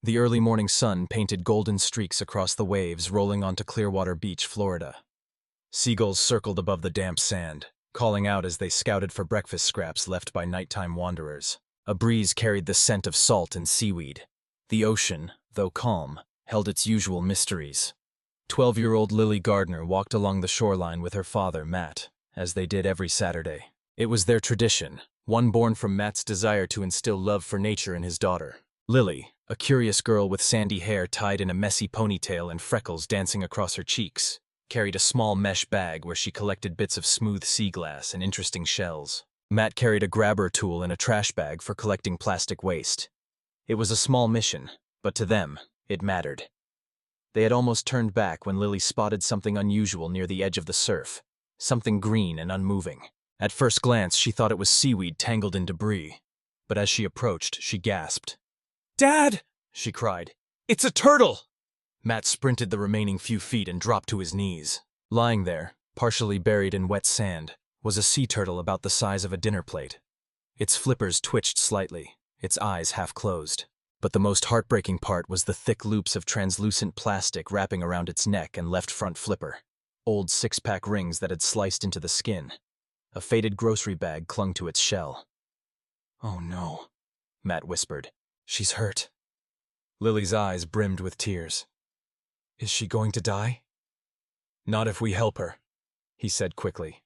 The early morning sun painted golden streaks across the waves rolling onto Clearwater Beach, Florida. Seagulls circled above the damp sand, calling out as they scouted for breakfast scraps left by nighttime wanderers. A breeze carried the scent of salt and seaweed. The ocean, though calm, held its usual mysteries. 12-year-old Lily Gardner walked along the shoreline with her father, Matt, as they did every Saturday. It was their tradition, one born from Matt's desire to instill love for nature in his daughter. Lily, a curious girl with sandy hair tied in a messy ponytail and freckles dancing across her cheeks, carried a small mesh bag where she collected bits of smooth sea glass and interesting shells. Matt carried a grabber tool and a trash bag for collecting plastic waste. It was a small mission, but to them, it mattered. They had almost turned back when Lily spotted something unusual near the edge of the surf, something green and unmoving. At first glance, she thought it was seaweed tangled in debris, but as she approached, she gasped. "Dad!" she cried. "It's a turtle!" Matt sprinted the remaining few feet and dropped to his knees. Lying there, partially buried in wet sand, was a sea turtle about the size of a dinner plate. Its flippers twitched slightly, its eyes half closed. But the most heartbreaking part was the thick loops of translucent plastic wrapping around its neck and left front flipper. Old six-pack rings that had sliced into the skin. A faded grocery bag clung to its shell. "Oh no," Matt whispered. "She's hurt." Lily's eyes brimmed with tears. "Is she going to die?" "Not if we help her," he said quickly.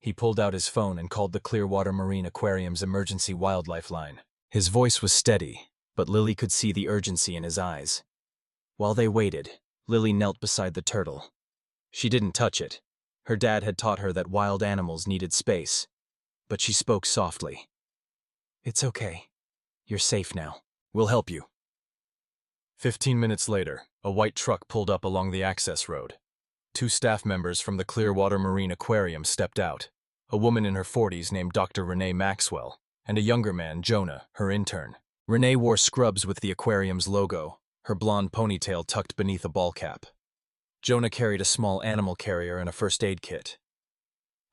He pulled out his phone and called the Clearwater Marine Aquarium's emergency wildlife line. His voice was steady, but Lily could see the urgency in his eyes. While they waited, Lily knelt beside the turtle. She didn't touch it. Her dad had taught her that wild animals needed space. But she spoke softly. "It's okay. You're safe now. We'll help you." 15 minutes later, a white truck pulled up along the access road. 2 staff members from the Clearwater Marine Aquarium stepped out, a woman in her 40s named Dr. Renee Maxwell, and a younger man, Jonah, her intern. Renee wore scrubs with the aquarium's logo, her blonde ponytail tucked beneath a ball cap. Jonah carried a small animal carrier and a first aid kit.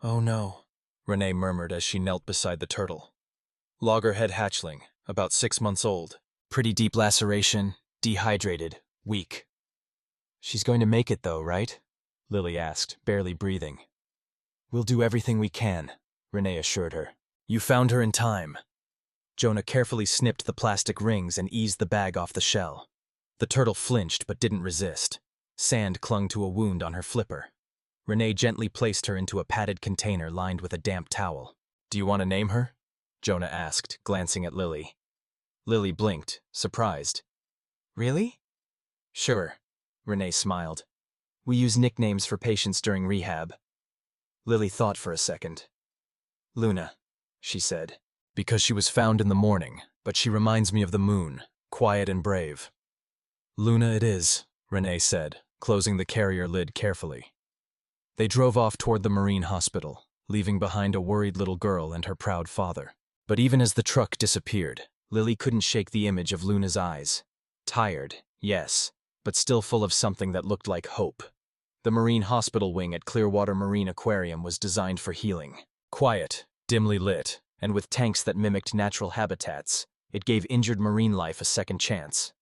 "Oh no," Renee murmured as she knelt beside the turtle. Loggerhead hatchling, about 6 months old. Pretty deep laceration, dehydrated, weak. "She's going to make it though, right?" Lily asked, barely breathing. "We'll do everything we can," Renee assured her. "You found her in time." Jonah carefully snipped the plastic rings and eased the bag off the shell. The turtle flinched but didn't resist. Sand clung to a wound on her flipper. Renee gently placed her into a padded container lined with a damp towel. "Do you want to name her?" Jonah asked, glancing at Lily. Lily blinked, surprised. "Really?" "Sure," Renee smiled. "We use nicknames for patients during rehab." Lily thought for a second. "Luna," she said. "Because she was found in the morning, but she reminds me of the moon, quiet and brave." "Luna it is," Renee said, closing the carrier lid carefully. They drove off toward the Marine Hospital, leaving behind a worried little girl and her proud father. But even as the truck disappeared, Lily couldn't shake the image of Luna's eyes. Tired, yes, but still full of something that looked like hope. The Marine Hospital wing at Clearwater Marine Aquarium was designed for healing. Quiet, dimly lit, and with tanks that mimicked natural habitats, it gave injured marine life a second chance.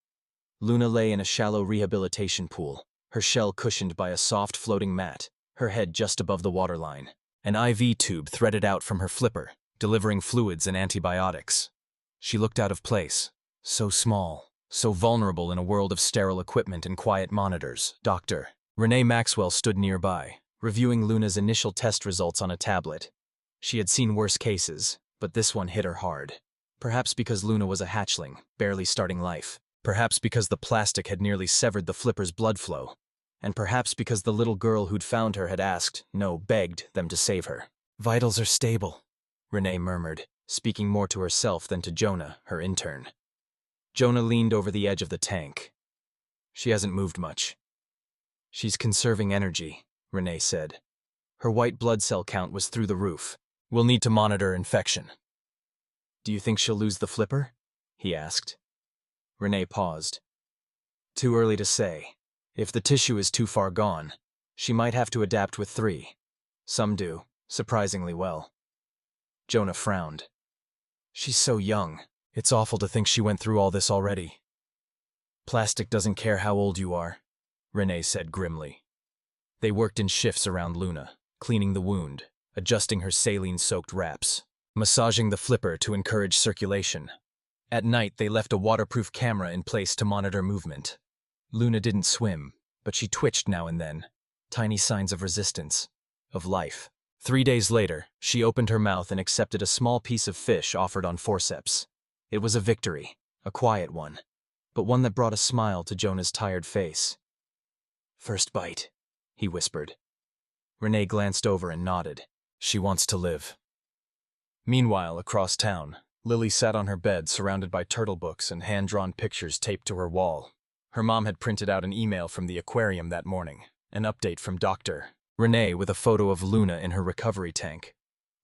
Luna lay in a shallow rehabilitation pool, her shell cushioned by a soft floating mat, her head just above the waterline. An IV tube threaded out from her flipper, delivering fluids and antibiotics. She looked out of place, so small, so vulnerable in a world of sterile equipment and quiet monitors. Dr. Renee Maxwell stood nearby, reviewing Luna's initial test results on a tablet. She had seen worse cases, but this one hit her hard. Perhaps because Luna was a hatchling, barely starting life. Perhaps because the plastic had nearly severed the flipper's blood flow. And perhaps because the little girl who'd found her had asked, no, begged, them to save her. "Vitals are stable," Renee murmured, speaking more to herself than to Jonah, her intern. Jonah leaned over the edge of the tank. "She hasn't moved much." "She's conserving energy," Renee said. Her white blood cell count was through the roof. "We'll need to monitor infection." "Do you think she'll lose the flipper?" he asked. Renee paused. "Too early to say. If the tissue is too far gone, she might have to adapt with 3. Some do, surprisingly well." Jonah frowned. "She's so young. It's awful to think she went through all this already." Plastic doesn't care how old you are, Renee said grimly. They worked in shifts around Luna, cleaning the wound, adjusting her saline-soaked wraps, massaging the flipper to encourage circulation. At night, they left a waterproof camera in place to monitor movement. Luna didn't swim, but she twitched now and then, tiny signs of resistance, of life. 3 days later, she opened her mouth and accepted a small piece of fish offered on forceps. It was a victory, a quiet one, but one that brought a smile to Jonah's tired face. "First bite," he whispered. Renee glanced over and nodded. She wants to live. Meanwhile, across town, Lily sat on her bed surrounded by turtle books and hand-drawn pictures taped to her wall. Her mom had printed out an email from the aquarium that morning, an update from Dr. Renee with a photo of Luna in her recovery tank.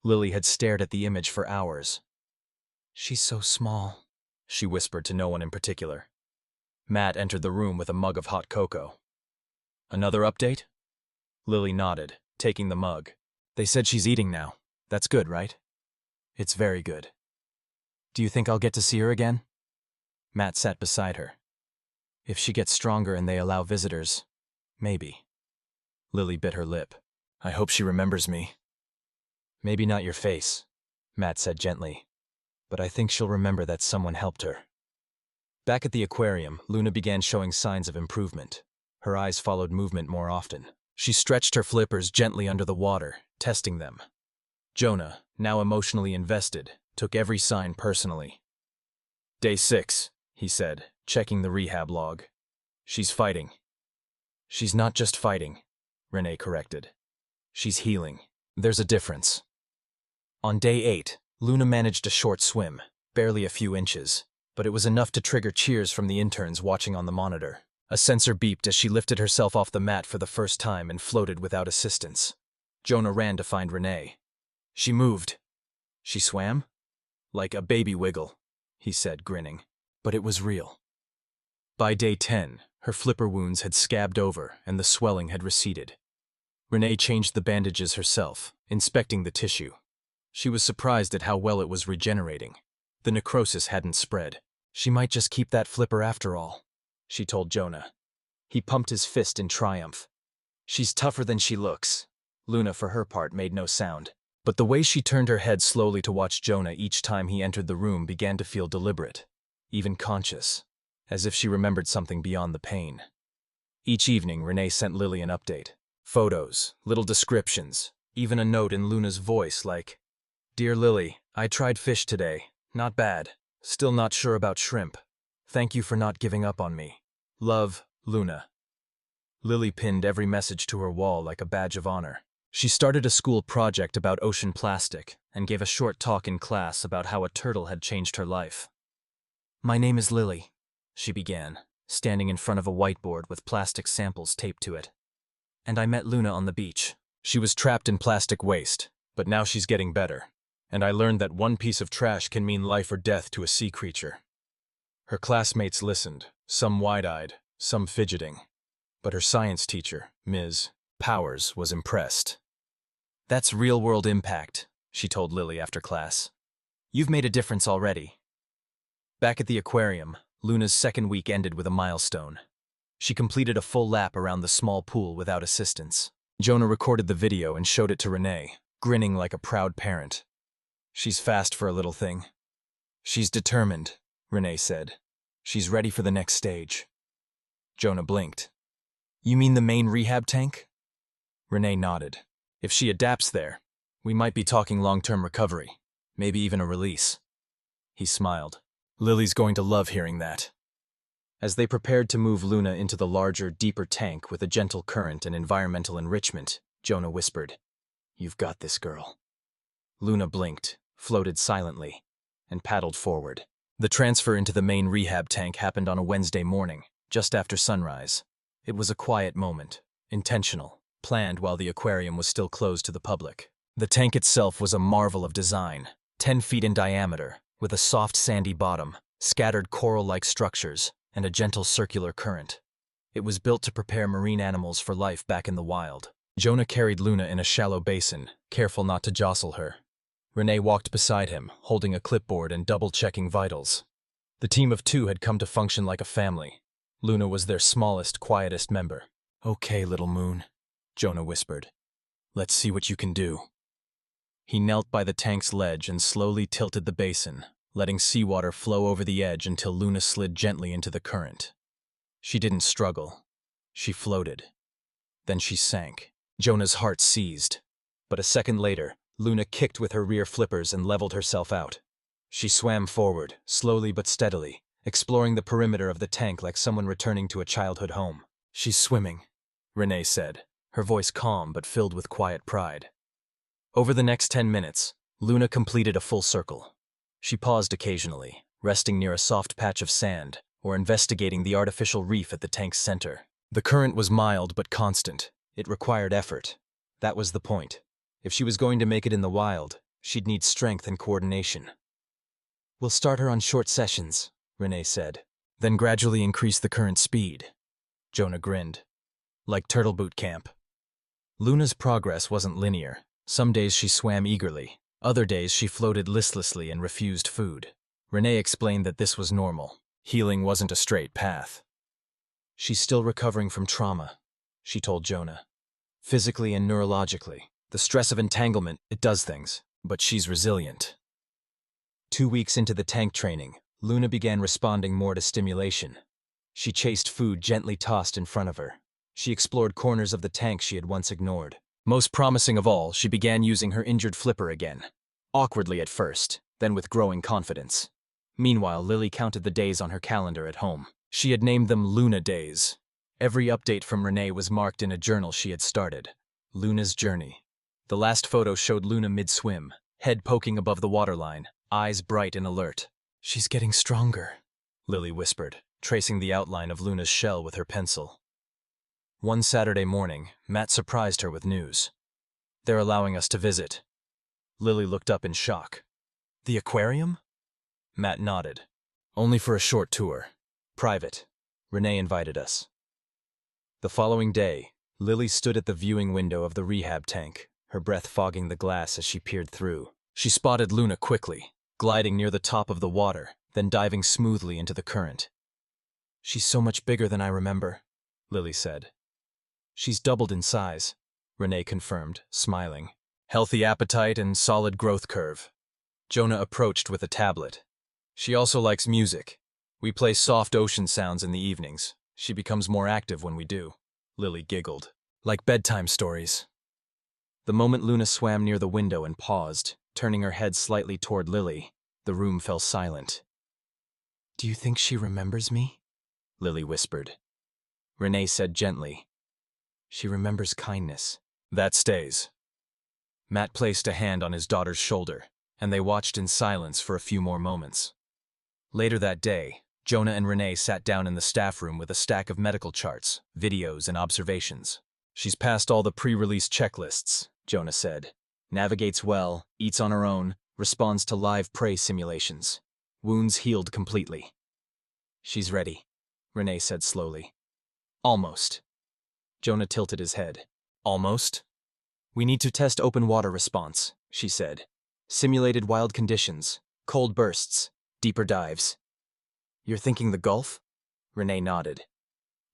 Lily had stared at the image for hours. "She's so small," she whispered to no one in particular. Matt entered the room with a mug of hot cocoa. "Another update?" Lily nodded, taking the mug. "They said she's eating now. That's good, right?" "It's very good." "Do you think I'll get to see her again?" Matt sat beside her. "If she gets stronger and they allow visitors, maybe." Lily bit her lip. "I hope she remembers me." "Maybe not your face," Matt said gently, "but I think she'll remember that someone helped her." Back at the aquarium, Luna began showing signs of improvement. Her eyes followed movement more often. She stretched her flippers gently under the water, testing them. Jonah, now emotionally invested, took every sign personally. "Day 6, he said, checking the rehab log. "She's fighting." "She's not just fighting," Renee corrected. "She's healing. There's a difference." On day 8, Luna managed a short swim, barely a few inches, but it was enough to trigger cheers from the interns watching on the monitor. A sensor beeped as she lifted herself off the mat for the first time and floated without assistance. Jonah ran to find Renee. "She moved." "She swam?" "Like a baby wiggle," he said, grinning. But it was real. By day 10, her flipper wounds had scabbed over and the swelling had receded. Renee changed the bandages herself, inspecting the tissue. She was surprised at how well it was regenerating. The necrosis hadn't spread. "She might just keep that flipper after all," she told Jonah. He pumped his fist in triumph. "She's tougher than she looks." Luna, for her part, made no sound. But the way she turned her head slowly to watch Jonah each time he entered the room began to feel deliberate, even conscious, as if she remembered something beyond the pain. Each evening, Renee sent Lily an update. Photos, little descriptions, even a note in Luna's voice like, "Dear Lily, I tried fish today. Not bad. Still not sure about shrimp. Thank you for not giving up on me. Love, Luna." Lily pinned every message to her wall like a badge of honor. She started a school project about ocean plastic and gave a short talk in class about how a turtle had changed her life. "My name is Lily," she began, standing in front of a whiteboard with plastic samples taped to it. "And I met Luna on the beach. She was trapped in plastic waste, but now she's getting better. And I learned that one piece of trash can mean life or death to a sea creature." Her classmates listened, some wide-eyed, some fidgeting. But her science teacher, Ms. Powers, was impressed. "That's real-world impact," she told Lily after class. "You've made a difference already." Back at the aquarium, Luna's second week ended with a milestone. She completed a full lap around the small pool without assistance. Jonah recorded the video and showed it to Renee, grinning like a proud parent. "She's fast for a little thing." "She's determined," Renee said. "She's ready for the next stage." Jonah blinked. "You mean the main rehab tank?" Renee nodded. "If she adapts there, we might be talking long-term recovery, maybe even a release." He smiled. "Lily's going to love hearing that." As they prepared to move Luna into the larger, deeper tank with a gentle current and environmental enrichment, Jonah whispered, "You've got this, girl." Luna blinked, floated silently, and paddled forward. The transfer into the main rehab tank happened on a Wednesday morning, just after sunrise. It was a quiet moment, intentional, planned while the aquarium was still closed to the public. The tank itself was a marvel of design, 10 feet in diameter, with a soft sandy bottom, scattered coral-like structures, and a gentle circular current. It was built to prepare marine animals for life back in the wild. Jonah carried Luna in a shallow basin, careful not to jostle her. Renee walked beside him, holding a clipboard and double-checking vitals. The team of 2 had come to function like a family. Luna was their smallest, quietest member. "Okay, little moon," Jonah whispered. "Let's see what you can do." He knelt by the tank's ledge and slowly tilted the basin, letting seawater flow over the edge until Luna slid gently into the current. She didn't struggle. She floated. Then she sank. Jonah's heart seized. But a second later, Luna kicked with her rear flippers and leveled herself out. She swam forward, slowly but steadily, exploring the perimeter of the tank like someone returning to a childhood home. "She's swimming," Renee said, her voice calm but filled with quiet pride. Over the next 10 minutes, Luna completed a full circle. She paused occasionally, resting near a soft patch of sand or investigating the artificial reef at the tank's center. The current was mild but constant. It required effort. That was the point. If she was going to make it in the wild, she'd need strength and coordination. "We'll start her on short sessions," Renee said. "Then gradually increase the current speed." Jonah grinned. "Like turtle boot camp." Luna's progress wasn't linear. Some days she swam eagerly. Other days she floated listlessly and refused food. Renee explained that this was normal. Healing wasn't a straight path. "She's still recovering from trauma," she told Jonah. "Physically and neurologically. The stress of entanglement, it does things, but she's resilient." 2 weeks into the tank training, Luna began responding more to stimulation. She chased food gently tossed in front of her. She explored corners of the tank she had once ignored. Most promising of all, she began using her injured flipper again. Awkwardly at first, then with growing confidence. Meanwhile, Lily counted the days on her calendar at home. She had named them Luna Days. Every update from Renee was marked in a journal she had started. Luna's Journey. The last photo showed Luna mid-swim, head poking above the waterline, eyes bright and alert. "She's getting stronger," Lily whispered, tracing the outline of Luna's shell with her pencil. One Saturday morning, Matt surprised her with news. "They're allowing us to visit." Lily looked up in shock. "The aquarium?" Matt nodded. "Only for a short tour. Private. Renee invited us." The following day, Lily stood at the viewing window of the rehab tank, her breath fogging the glass as she peered through. She spotted Luna quickly, gliding near the top of the water, then diving smoothly into the current. "She's so much bigger than I remember," Lily said. "She's doubled in size," Renee confirmed, smiling. "Healthy appetite and solid growth curve." Jonah approached with a tablet. "She also likes music. We play soft ocean sounds in the evenings. She becomes more active when we do." Lily giggled. "Like bedtime stories." The moment Luna swam near the window and paused, turning her head slightly toward Lily, the room fell silent. "Do you think she remembers me?" Lily whispered. Renee said gently, "She remembers kindness." "That stays." Matt placed a hand on his daughter's shoulder, and they watched in silence for a few more moments. Later that day, Jonah and Renee sat down in the staff room with a stack of medical charts, videos, and observations. "She's passed all the pre-release checklists," Jonah said. "Navigates well, eats on her own, responds to live prey simulations. Wounds healed completely." "She's ready," Renee said slowly. "Almost." Jonah tilted his head. "Almost?" "We need to test open water response," she said. "Simulated wild conditions, cold bursts, deeper dives." "You're thinking the Gulf?" Renee nodded.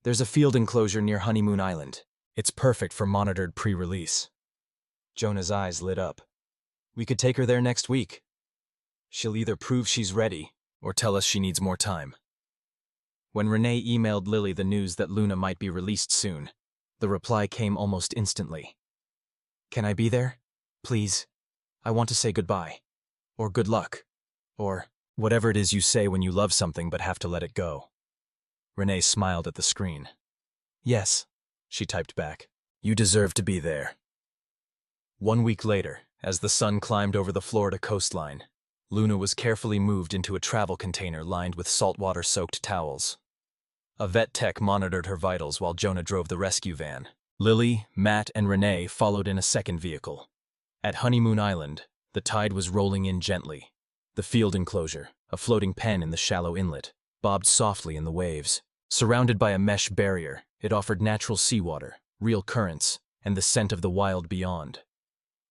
"There's a field enclosure near Honeymoon Island. It's perfect for monitored pre-release." Jonah's eyes lit up. "We could take her there next week. She'll either prove she's ready or tell us she needs more time." When Renee emailed Lily the news that Luna might be released soon, the reply came almost instantly. "Can I be there? Please. I want to say goodbye. Or good luck. Or whatever it is you say when you love something but have to let it go." Renee smiled at the screen. "Yes," she typed back. "You deserve to be there." 1 week later, as the sun climbed over the Florida coastline, Luna was carefully moved into a travel container lined with saltwater-soaked towels. A vet tech monitored her vitals while Jonah drove the rescue van. Lily, Matt, and Renee followed in a second vehicle. At Honeymoon Island, the tide was rolling in gently. The field enclosure, a floating pen in the shallow inlet, bobbed softly in the waves. Surrounded by a mesh barrier, it offered natural seawater, real currents, and the scent of the wild beyond.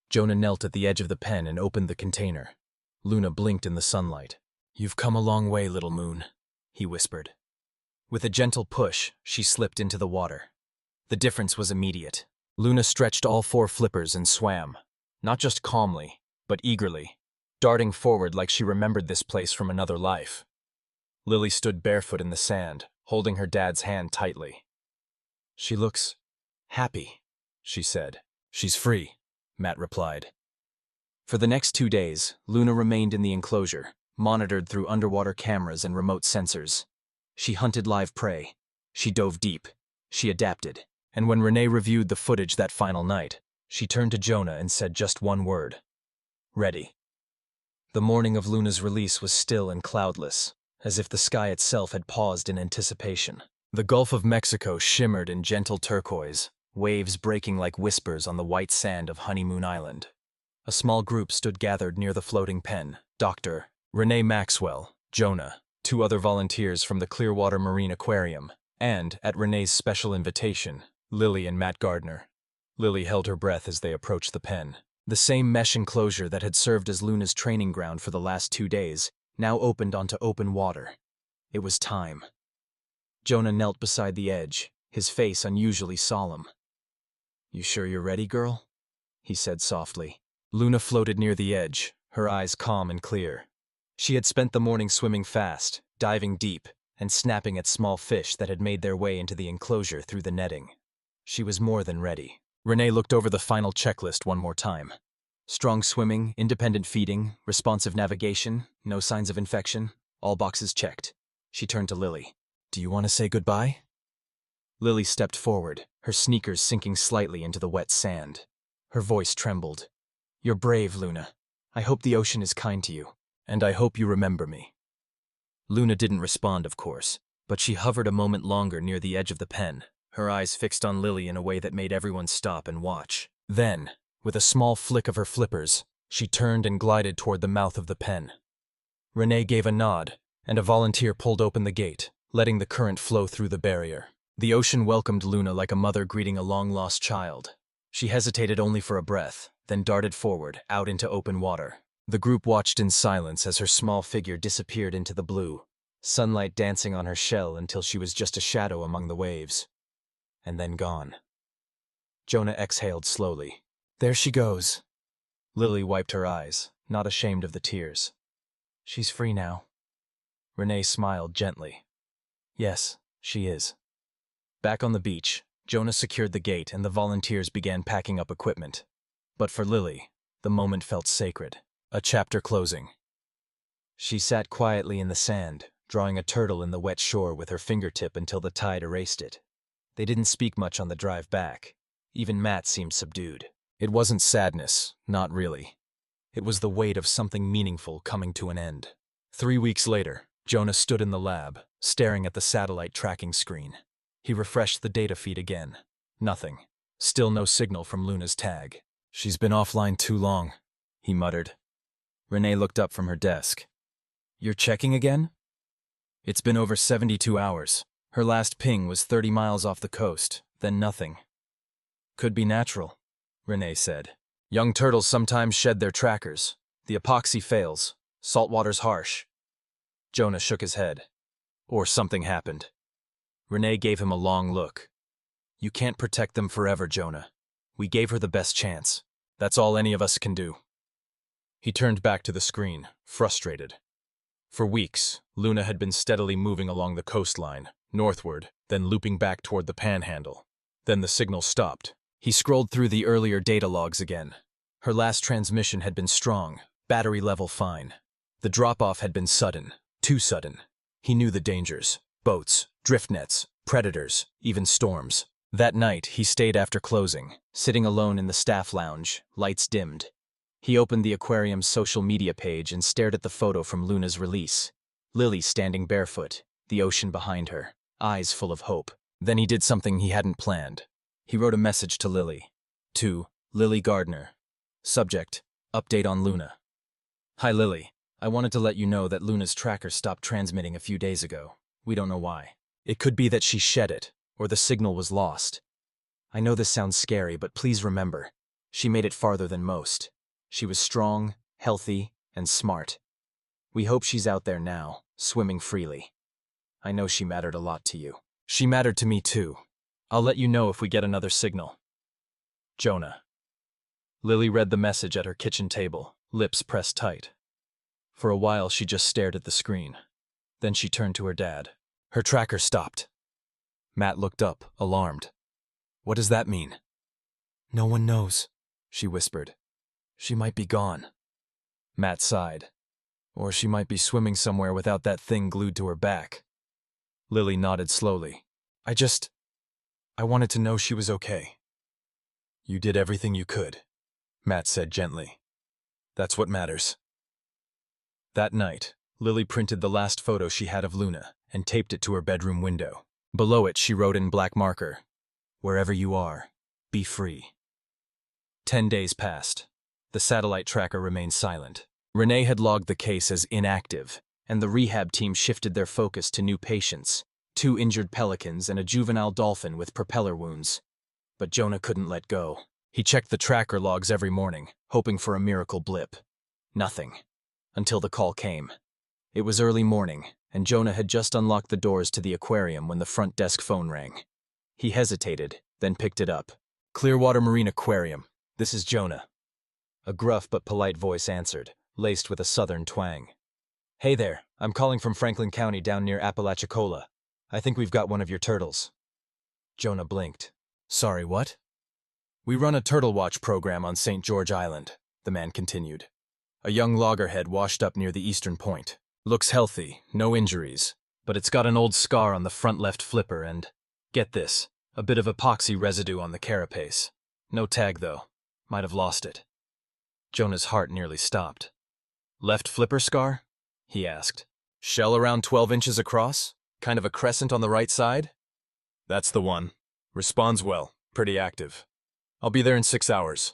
Jonah knelt at the edge of the pen and opened the container. Luna blinked in the sunlight. "You've come a long way, little moon," he whispered. With a gentle push, she slipped into the water. The difference was immediate. Luna stretched all 4 flippers and swam, not just calmly, but eagerly, darting forward like she remembered this place from another life. Lily stood barefoot in the sand, holding her dad's hand tightly. "She looks happy," she said. "She's free," Matt replied. For the next 2 days, Luna remained in the enclosure, monitored through underwater cameras and remote sensors. She hunted live prey. She dove deep. She adapted. And when Renee reviewed the footage that final night, she turned to Jonah and said just one word: "Ready." The morning of Luna's release was still and cloudless, as if the sky itself had paused in anticipation. The Gulf of Mexico shimmered in gentle turquoise, waves breaking like whispers on the white sand of Honeymoon Island. A small group stood gathered near the floating pen: Dr. Renee Maxwell, Jonah, 2 other volunteers from the Clearwater Marine Aquarium, and, at Renee's special invitation, Lily and Matt Gardner. Lily held her breath as they approached the pen. The same mesh enclosure that had served as Luna's training ground for the last 2 days now opened onto open water. It was time. Jonah knelt beside the edge, his face unusually solemn. "You sure you're ready, girl?" he said softly. Luna floated near the edge, her eyes calm and clear. She had spent the morning swimming fast, diving deep, and snapping at small fish that had made their way into the enclosure through the netting. She was more than ready. Renee looked over the final checklist one more time. Strong swimming, independent feeding, responsive navigation, no signs of infection, all boxes checked. She turned to Lily. "Do you want to say goodbye?" Lily stepped forward, her sneakers sinking slightly into the wet sand. Her voice trembled. "You're brave, Luna. I hope the ocean is kind to you, and I hope you remember me." Luna didn't respond, of course, but she hovered a moment longer near the edge of the pen, her eyes fixed on Lily in a way that made everyone stop and watch. Then, with a small flick of her flippers, she turned and glided toward the mouth of the pen. Renee gave a nod, and a volunteer pulled open the gate, letting the current flow through the barrier. The ocean welcomed Luna like a mother greeting a long-lost child. She hesitated only for a breath, then darted forward, out into open water. The group watched in silence as her small figure disappeared into the blue, sunlight dancing on her shell until she was just a shadow among the waves. And then gone. Jonah exhaled slowly. "There she goes." Lily wiped her eyes, not ashamed of the tears. "She's free now." Renee smiled gently. "Yes, she is." Back on the beach, Jonah secured the gate and the volunteers began packing up equipment. But for Lily, the moment felt sacred. A chapter closing. She sat quietly in the sand, drawing a turtle in the wet shore with her fingertip until the tide erased it. They didn't speak much on the drive back. Even Matt seemed subdued. It wasn't sadness, not really. It was the weight of something meaningful coming to an end. 3 weeks later, Jonah stood in the lab, staring at the satellite tracking screen. He refreshed the data feed again. Nothing. Still no signal from Luna's tag. "She's been offline too long," he muttered. Renee looked up from her desk. "You're checking again?" "It's been over 72 hours. Her last ping was 30 miles off the coast, then nothing." "Could be natural," Renee said. "Young turtles sometimes shed their trackers. The epoxy fails. Saltwater's harsh." Jonah shook his head. "Or something happened." Renee gave him a long look. "You can't protect them forever, Jonah. We gave her the best chance. That's all any of us can do." He turned back to the screen, frustrated. For weeks, Luna had been steadily moving along the coastline, northward, then looping back toward the panhandle. Then the signal stopped. He scrolled through the earlier data logs again. Her last transmission had been strong, battery level fine. The drop-off had been sudden, too sudden. He knew the dangers: boats, drift nets, predators, even storms. That night, he stayed after closing, sitting alone in the staff lounge, lights dimmed. He opened the aquarium's social media page and stared at the photo from Luna's release. Lily standing barefoot, the ocean behind her, eyes full of hope. Then he did something he hadn't planned. He wrote a message to Lily. To Lily Gardner. Subject: Update on Luna. "Hi Lily, I wanted to let you know that Luna's tracker stopped transmitting a few days ago. We don't know why. It could be that she shed it, or the signal was lost. I know this sounds scary, but please remember, she made it farther than most. She was strong, healthy, and smart. We hope she's out there now, swimming freely." I know she mattered a lot to you. She mattered to me too. I'll let you know if we get another signal. Jonah. Lily read the message at her kitchen table, lips pressed tight. For a while she just stared at the screen. Then she turned to her dad. Her tracker stopped. Matt looked up, alarmed. What does that mean? No one knows, she whispered. She might be gone. Matt sighed. Or she might be swimming somewhere without that thing glued to her back. Lily nodded slowly. I wanted to know she was okay. You did everything you could, Matt said gently. That's what matters. That night, Lily printed the last photo she had of Luna and taped it to her bedroom window. Below it, she wrote in black marker, "Wherever you are, be free." 10 days passed. The satellite tracker remained silent. Renee had logged the case as inactive, and the rehab team shifted their focus to new patients, 2 injured pelicans and a juvenile dolphin with propeller wounds. But Jonah couldn't let go. He checked the tracker logs every morning, hoping for a miracle blip. Nothing. Until the call came. It was early morning, and Jonah had just unlocked the doors to the aquarium when the front desk phone rang. He hesitated, then picked it up. Clearwater Marine Aquarium. This is Jonah. A gruff but polite voice answered, laced with a southern twang. Hey there, I'm calling from Franklin County down near Apalachicola. I think we've got one of your turtles. Jonah blinked. Sorry, what? We run a turtle watch program on St. George Island, the man continued. A young loggerhead washed up near the eastern point. Looks healthy, no injuries, but it's got an old scar on the front left flipper and, get this, a bit of epoxy residue on the carapace. No tag though. Might have lost it. Jonah's heart nearly stopped. Left flipper scar? He asked. Shell around 12 inches across? Kind of a crescent on the right side? That's the one. Responds well, pretty active. I'll be there in 6 hours.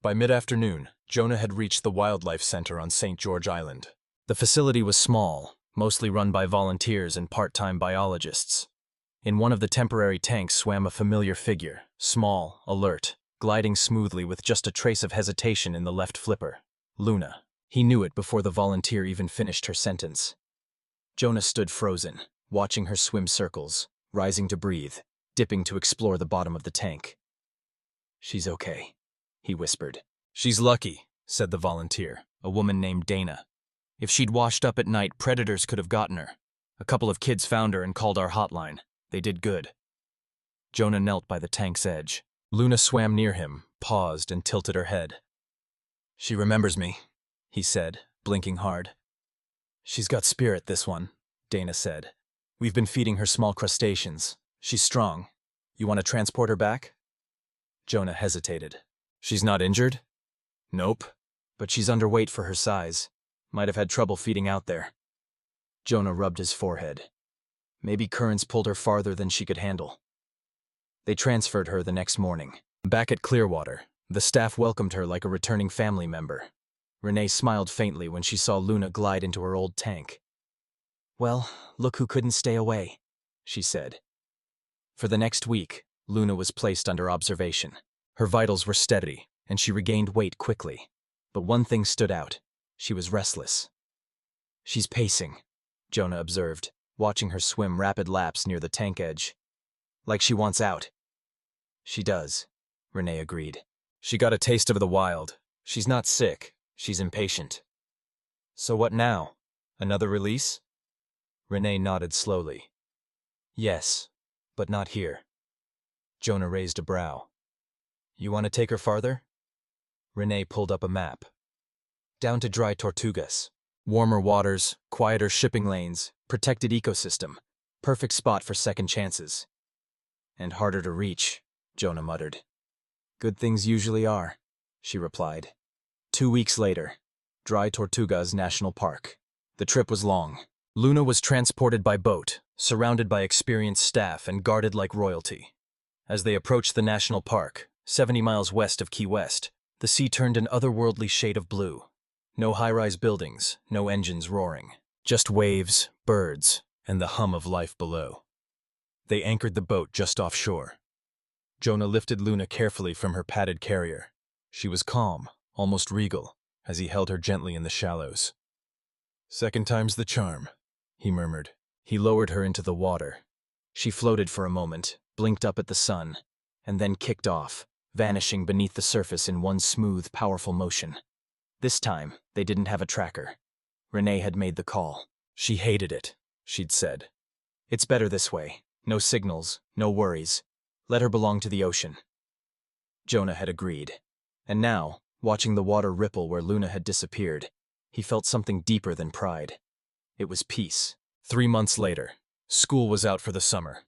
By mid-afternoon, Jonah had reached the Wildlife Center on St. George Island. The facility was small, mostly run by volunteers and part-time biologists. In one of the temporary tanks swam a familiar figure, small, alert, gliding smoothly with just a trace of hesitation in the left flipper. Luna. He knew it before the volunteer even finished her sentence. Jonah stood frozen, watching her swim circles, rising to breathe, dipping to explore the bottom of the tank. She's okay, he whispered. She's lucky, said the volunteer, a woman named Dana. If she'd washed up at night, predators could have gotten her. A couple of kids found her and called our hotline. They did good. Jonah knelt by the tank's edge. Luna swam near him, paused, and tilted her head. She remembers me, he said, blinking hard. She's got spirit, this one, Dana said. We've been feeding her small crustaceans. She's strong. You want to transport her back? Jonah hesitated. She's not injured? Nope, but she's underweight for her size. Might have had trouble feeding out there. Jonah rubbed his forehead. Maybe currents pulled her farther than she could handle. They transferred her the next morning. Back at Clearwater, the staff welcomed her like a returning family member. Renee smiled faintly when she saw Luna glide into her old tank. Well, look who couldn't stay away, she said. For the next week, Luna was placed under observation. Her vitals were steady, and she regained weight quickly. But one thing stood out. She was restless. She's pacing, Jonah observed, watching her swim rapid laps near the tank edge. Like she wants out. She does, Renee agreed. She got a taste of the wild. She's not sick. She's impatient. So what now? Another release? Renee nodded slowly. Yes, but not here. Jonah raised a brow. You want to take her farther? Renee pulled up a map. Down to dry Tortugas. Warmer waters, quieter shipping lanes, protected ecosystem. Perfect spot for second chances. And harder to reach, Jonah muttered. Good things usually are, she replied. 2 weeks later, Dry Tortugas National Park. The trip was long. Luna was transported by boat, surrounded by experienced staff and guarded like royalty. As they approached the national park, 70 miles west of Key West, the sea turned an otherworldly shade of blue. No high-rise buildings, no engines roaring. Just waves, birds, and the hum of life below. They anchored the boat just offshore. Jonah lifted Luna carefully from her padded carrier. She was calm, almost regal, as he held her gently in the shallows. Second time's the charm, he murmured. He lowered her into the water. She floated for a moment, blinked up at the sun, and then kicked off, vanishing beneath the surface in one smooth, powerful motion. This time, they didn't have a tracker. Renee had made the call. She hated it, she'd said. It's better this way. No signals, no worries. Let her belong to the ocean. Jonah had agreed. And now, watching the water ripple where Luna had disappeared, he felt something deeper than pride. It was peace. 3 months later, school was out for the summer.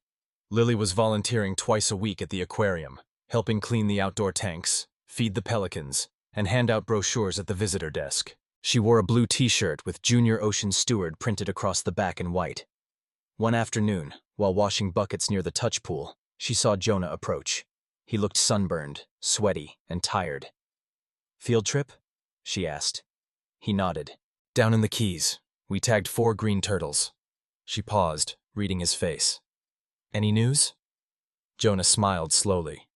Lily was volunteering twice a week at the aquarium, helping clean the outdoor tanks, feed the pelicans, and hand out brochures at the visitor desk. She wore a blue t-shirt with Junior Ocean Steward printed across the back in white. One afternoon, while washing buckets near the touch pool, she saw Jonah approach. He looked sunburned, sweaty, and tired. "Field trip?" she asked. He nodded. "Down in the Keys. We tagged 4 green turtles." She paused, reading his face. "Any news?" Jonah smiled slowly.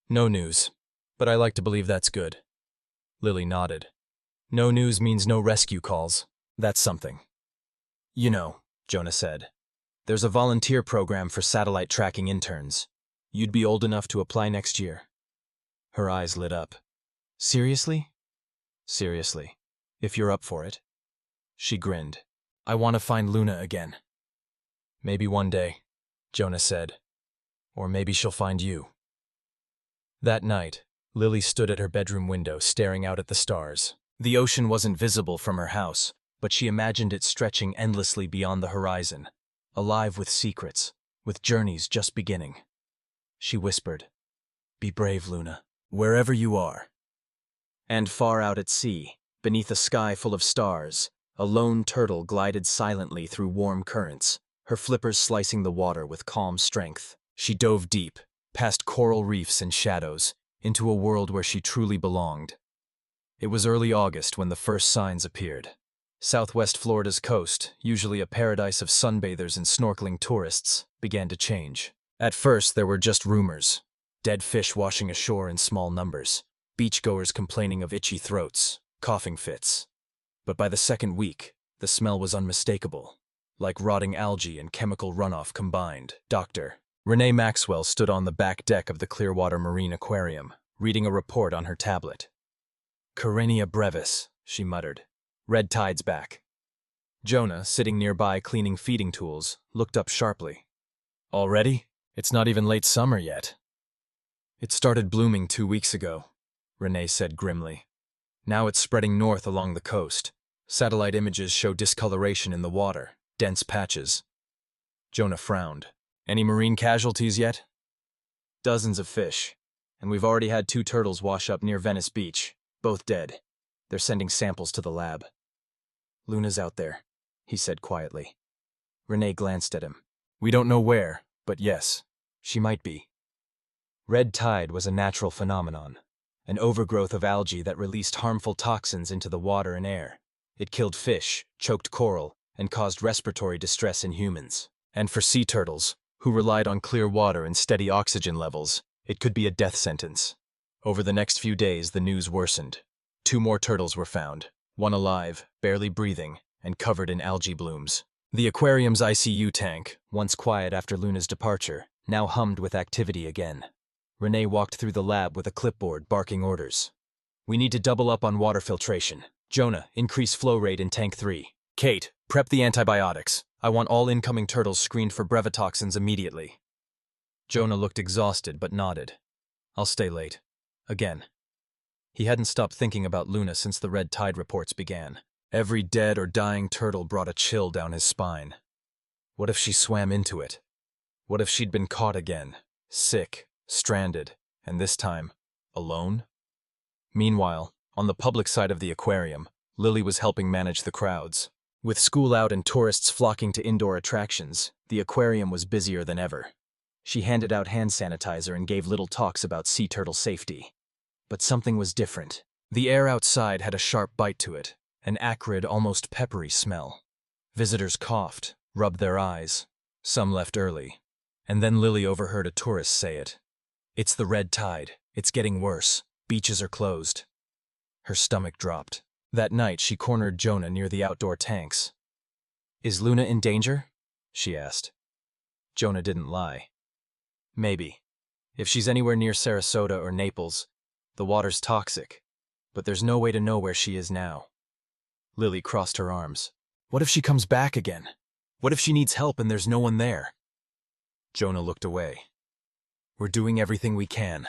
"No news, but I like to believe that's good." Lily nodded. "No news means no rescue calls. That's something." "You know," Jonah said, "there's a volunteer program for satellite tracking interns. You'd be old enough to apply next year." Her eyes lit up. "Seriously?" "Seriously. If you're up for it." She grinned. "I want to find Luna again." "Maybe one day," Jonah said. "Or maybe she'll find you." That night, Lily stood at her bedroom window staring out at the stars. The ocean wasn't visible from her house, but she imagined it stretching endlessly beyond the horizon, alive with secrets, with journeys just beginning. She whispered, "Be brave, Luna, wherever you are." And far out at sea, beneath a sky full of stars, a lone turtle glided silently through warm currents, her flippers slicing the water with calm strength. She dove deep, past coral reefs and shadows, into a world where she truly belonged. It was early August when the first signs appeared. Southwest Florida's coast, usually a paradise of sunbathers and snorkeling tourists, began to change. At first, there were just rumors. Dead fish washing ashore in small numbers, beachgoers complaining of itchy throats, coughing fits. But by the second week, the smell was unmistakable, like rotting algae and chemical runoff combined. Dr. Renee Maxwell stood on the back deck of the Clearwater Marine Aquarium, reading a report on her tablet. "Karenia brevis," she muttered. "Red tide's back." Jonah, sitting nearby cleaning feeding tools, looked up sharply. "Already? It's not even late summer yet." "It started blooming 2 weeks ago," Renee said grimly. "Now it's spreading north along the coast. Satellite images show discoloration in the water, dense patches." Jonah frowned. "Any marine casualties yet?" "Dozens of fish, and we've already had 2 turtles wash up near Venice Beach, both dead. They're sending samples to the lab." "Luna's out there," he said quietly. Renee glanced at him. "We don't know where, but yes, she might be." Red tide was a natural phenomenon, an overgrowth of algae that released harmful toxins into the water and air. It killed fish, choked coral, and caused respiratory distress in humans. And for sea turtles, who relied on clear water and steady oxygen levels, it could be a death sentence. Over the next few days, the news worsened. 2 more turtles were found, one alive, barely breathing, and covered in algae blooms. The aquarium's ICU tank, once quiet after Luna's departure, now hummed with activity again. Renee walked through the lab with a clipboard, barking orders. "We need to double up on water filtration. Jonah, increase flow rate in tank 3. Kate, prep the antibiotics. I want all incoming turtles screened for brevetoxins immediately." Jonah looked exhausted but nodded. "I'll stay late." Again. He hadn't stopped thinking about Luna since the red tide reports began. Every dead or dying turtle brought a chill down his spine. What if she swam into it? What if she'd been caught again, sick, stranded, and this time, alone? Meanwhile, on the public side of the aquarium, Lily was helping manage the crowds. With school out and tourists flocking to indoor attractions, the aquarium was busier than ever. She handed out hand sanitizer and gave little talks about sea turtle safety. But something was different. The air outside had a sharp bite to it, an acrid, almost peppery smell. Visitors coughed, rubbed their eyes. Some left early. And then Lily overheard a tourist say it. "It's the red tide. It's getting worse. Beaches are closed." Her stomach dropped. That night, she cornered Jonah near the outdoor tanks. "Is Luna in danger?" she asked. Jonah didn't lie. Maybe. If she's anywhere near Sarasota or Naples, the water's toxic, but there's no way to know where she is now. Lily crossed her arms. What if she comes back again? What if she needs help and there's no one there? Jonah looked away. We're doing everything we can.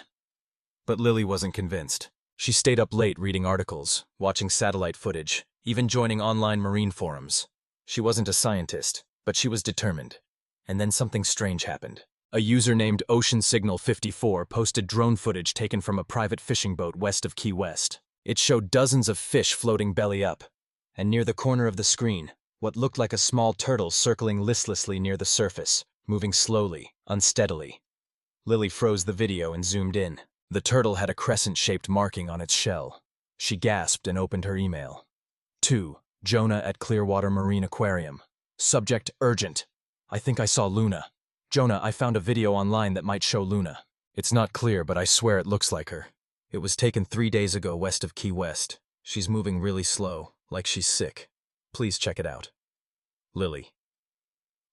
But Lily wasn't convinced. She stayed up late reading articles, watching satellite footage, even joining online marine forums. She wasn't a scientist, but she was determined. And then something strange happened. A user named Ocean Signal 54 posted drone footage taken from a private fishing boat west of Key West. It showed dozens of fish floating belly up, and near the corner of the screen, what looked like a small turtle circling listlessly near the surface, moving slowly, unsteadily. Lily froze the video and zoomed in. The turtle had a crescent-shaped marking on its shell. She gasped and opened her email. 2. Jonah at Clearwater Marine Aquarium. Subject urgent. I think I saw Luna. Jonah, I found a video online that might show Luna. It's not clear, but I swear it looks like her. It was taken 3 days ago west of Key West. She's moving really slow, like she's sick. Please check it out. Lily.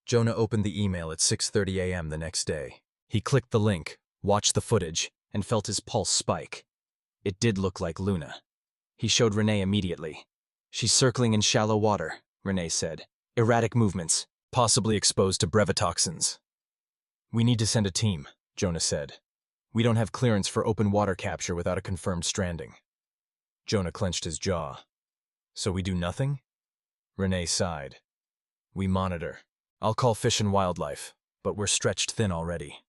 Jonah opened the email at 6:30 a.m. the next day. He clicked the link, watched the footage, and felt his pulse spike. It did look like Luna. He showed Renee immediately. She's circling in shallow water, Renee said. Erratic movements, possibly exposed to brevetoxins. We need to send a team, Jonah said. We don't have clearance for open water capture without a confirmed stranding. Jonah clenched his jaw. So we do nothing? Renee sighed. We monitor. I'll call Fish and Wildlife, but we're stretched thin already.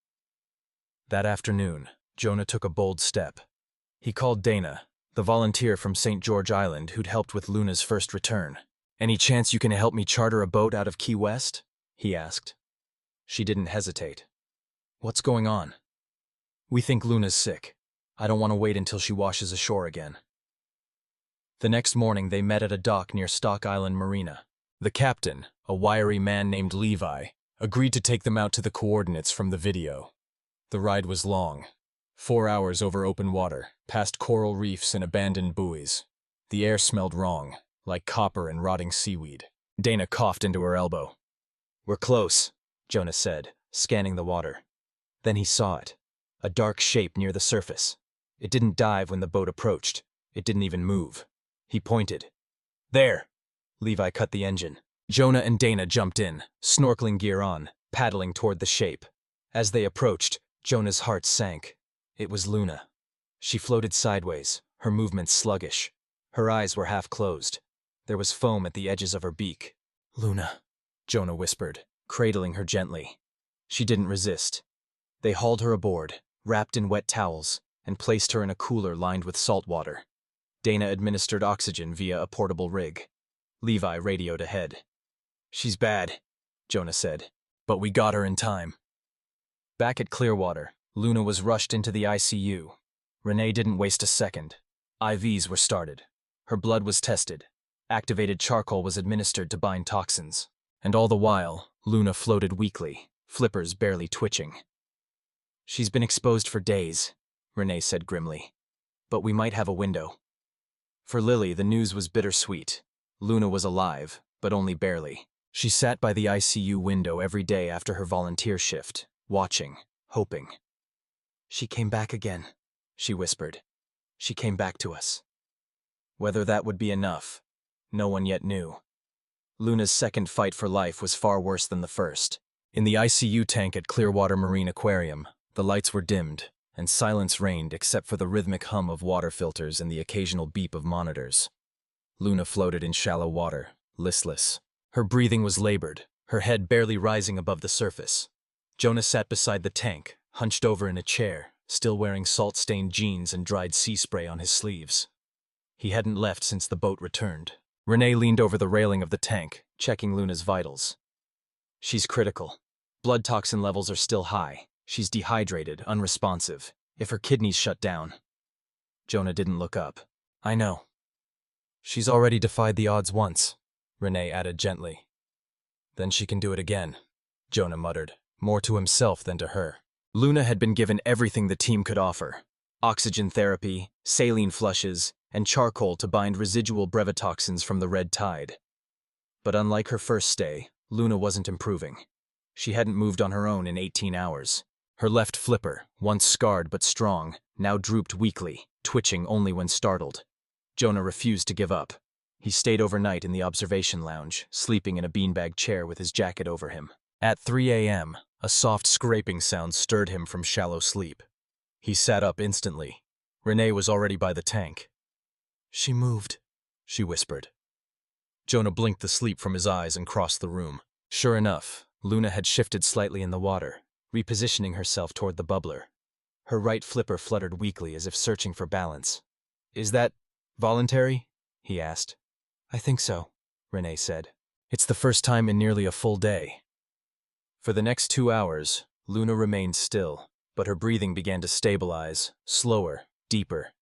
That afternoon, Jonah took a bold step. He called Dana, the volunteer from St. George Island who'd helped with Luna's first return. Any chance you can help me charter a boat out of Key West? He asked. She didn't hesitate. What's going on? We think Luna's sick. I don't want to wait until she washes ashore again. The next morning they met at a dock near Stock Island Marina. The captain, a wiry man named Levi, agreed to take them out to the coordinates from the video. The ride was long. 4 hours over open water, past coral reefs and abandoned buoys. The air smelled wrong, like copper and rotting seaweed. Dana coughed into her elbow. We're close, Jonah said, scanning the water. Then he saw it. A dark shape near the surface. It didn't dive when the boat approached. It didn't even move. He pointed. There! Levi cut the engine. Jonah and Dana jumped in, snorkeling gear on, paddling toward the shape. As they approached, Jonah's heart sank. It was Luna. She floated sideways, her movements sluggish. Her eyes were half closed. There was foam at the edges of her beak. Luna, Jonah whispered, cradling her gently. She didn't resist. They hauled her aboard, wrapped in wet towels, and placed her in a cooler lined with salt water. Dana administered oxygen via a portable rig. Levi radioed ahead. She's bad, Jonah said, but we got her in time. Back at Clearwater, Luna was rushed into the ICU. Renee didn't waste a second. IVs were started. Her blood was tested. Activated charcoal was administered to bind toxins. And all the while, Luna floated weakly, flippers barely twitching. She's been exposed for days, Renee said grimly. But we might have a window. For Lily, the news was bittersweet. Luna was alive, but only barely. She sat by the ICU window every day after her volunteer shift, watching, hoping. She came back again, she whispered. She came back to us. Whether that would be enough, no one yet knew. Luna's second fight for life was far worse than the first. In the ICU tank at Clearwater Marine Aquarium, the lights were dimmed, and silence reigned except for the rhythmic hum of water filters and the occasional beep of monitors. Luna floated in shallow water, listless. Her breathing was labored, her head barely rising above the surface. Jonah sat beside the tank, hunched over in a chair, still wearing salt-stained jeans and dried sea spray on his sleeves. He hadn't left since the boat returned. Renee leaned over the railing of the tank, checking Luna's vitals. She's critical. Blood toxin levels are still high. She's dehydrated, unresponsive. If her kidneys shut down. Jonah didn't look up. I know. She's already defied the odds once, Renee added gently. Then she can do it again, Jonah muttered, more to himself than to her. Luna had been given everything the team could offer. Oxygen therapy, saline flushes, and charcoal to bind residual brevetoxins from the red tide. But unlike her first stay, Luna wasn't improving. She hadn't moved on her own in 18 hours. Her left flipper, once scarred but strong, now drooped weakly, twitching only when startled. Jonah refused to give up. He stayed overnight in the observation lounge, sleeping in a beanbag chair with his jacket over him. At 3 a.m., a soft scraping sound stirred him from shallow sleep. He sat up instantly. Renee was already by the tank. "She moved," she whispered. Jonah blinked the sleep from his eyes and crossed the room. Sure enough, Luna had shifted slightly in the water, repositioning herself toward the bubbler. Her right flipper fluttered weakly as if searching for balance. "Is that voluntary?" he asked. "I think so," Renee said. "It's the first time in nearly a full day." For the next 2 hours, Luna remained still, but her breathing began to stabilize, slower, deeper.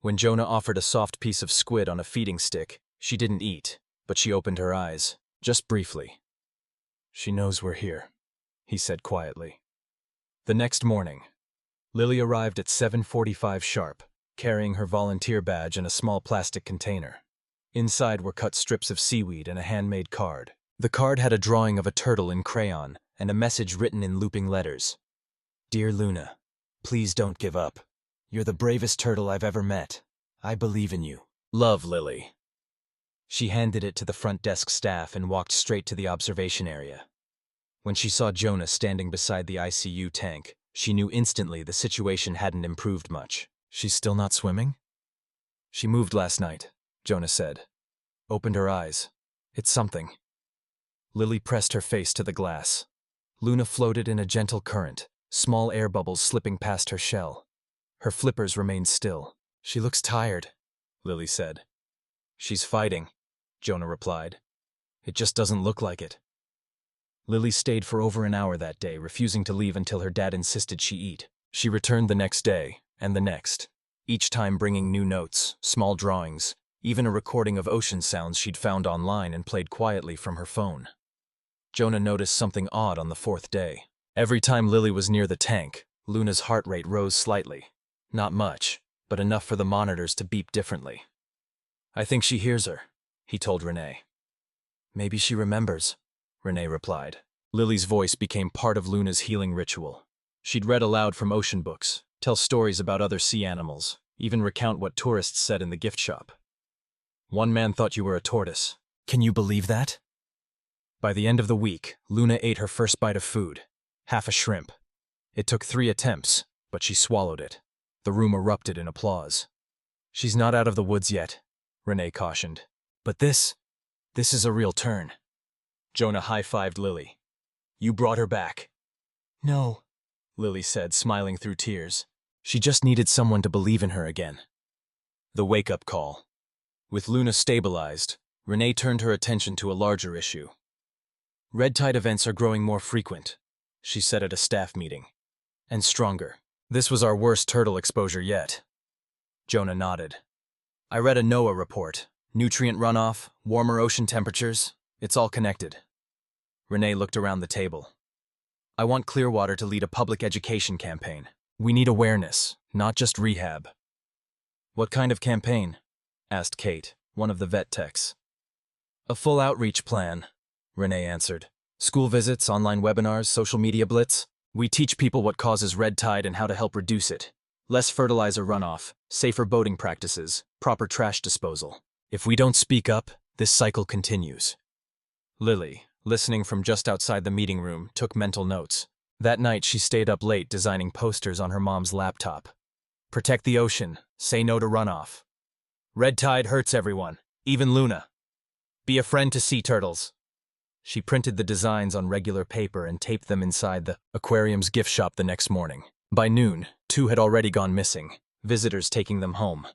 When Jonah offered a soft piece of squid on a feeding stick, she didn't eat, but she opened her eyes, just briefly. "She knows we're here," he said quietly. The next morning, Lily arrived at 7:45 sharp, carrying her volunteer badge in a small plastic container. Inside were cut strips of seaweed and a handmade card. The card had a drawing of a turtle in crayon and a message written in looping letters. "Dear Luna, please don't give up. You're the bravest turtle I've ever met. I believe in you. Love, Lily." She handed it to the front desk staff and walked straight to the observation area. When she saw Jonah standing beside the ICU tank, she knew instantly the situation hadn't improved much. "She's still not swimming?" "She moved last night," Jonah said. "Opened her eyes. It's something." Lily pressed her face to the glass. Luna floated in a gentle current, small air bubbles slipping past her shell. Her flippers remained still. "She looks tired," Lily said. "She's fighting," Jonah replied. "It just doesn't look like it." Lily stayed for over an hour that day, refusing to leave until her dad insisted she eat. She returned the next day, and the next, each time bringing new notes, small drawings, even a recording of ocean sounds she'd found online and played quietly from her phone. Jonah noticed something odd on the 4th day. Every time Lily was near the tank, Luna's heart rate rose slightly. Not much, but enough for the monitors to beep differently. "I think she hears her," he told Renee. "Maybe she remembers," Renee replied. Lily's voice became part of Luna's healing ritual. She'd read aloud from ocean books, tell stories about other sea animals, even recount what tourists said in the gift shop. "One man thought you were a tortoise. Can you believe that?" By the end of the week, Luna ate her first bite of food, half a shrimp. It took 3 attempts, but she swallowed it. The room erupted in applause. "She's not out of the woods yet," Renee cautioned. "But this is a real turn." Jonah high-fived Lily. "You brought her back." "No," Lily said, smiling through tears. She just needed someone to believe in her again. The wake-up call. With Luna stabilized, Renee turned her attention to a larger issue. "Red tide events are growing more frequent," she said at a staff meeting. "And stronger. This was our worst turtle exposure yet." Jonah nodded. "I read a NOAA report. Nutrient runoff, warmer ocean temperatures. It's all connected." Renee looked around the table. "I want Clearwater to lead a public education campaign. We need awareness, not just rehab." "What kind of campaign?" asked Kate, one of the vet techs. "A full outreach plan," Renee answered. "School visits, online webinars, social media blitz. We teach people what causes red tide and how to help reduce it. Less fertilizer runoff, safer boating practices, proper trash disposal. If we don't speak up, this cycle continues." Lily, listening from just outside the meeting room, took mental notes. That night she stayed up late designing posters on her mom's laptop. "Protect the ocean. Say no to runoff. Red tide hurts everyone, even Luna. Be a friend to sea turtles." She printed the designs on regular paper and taped them inside the aquarium's gift shop the next morning. By noon, 2 had already gone missing, visitors taking them home.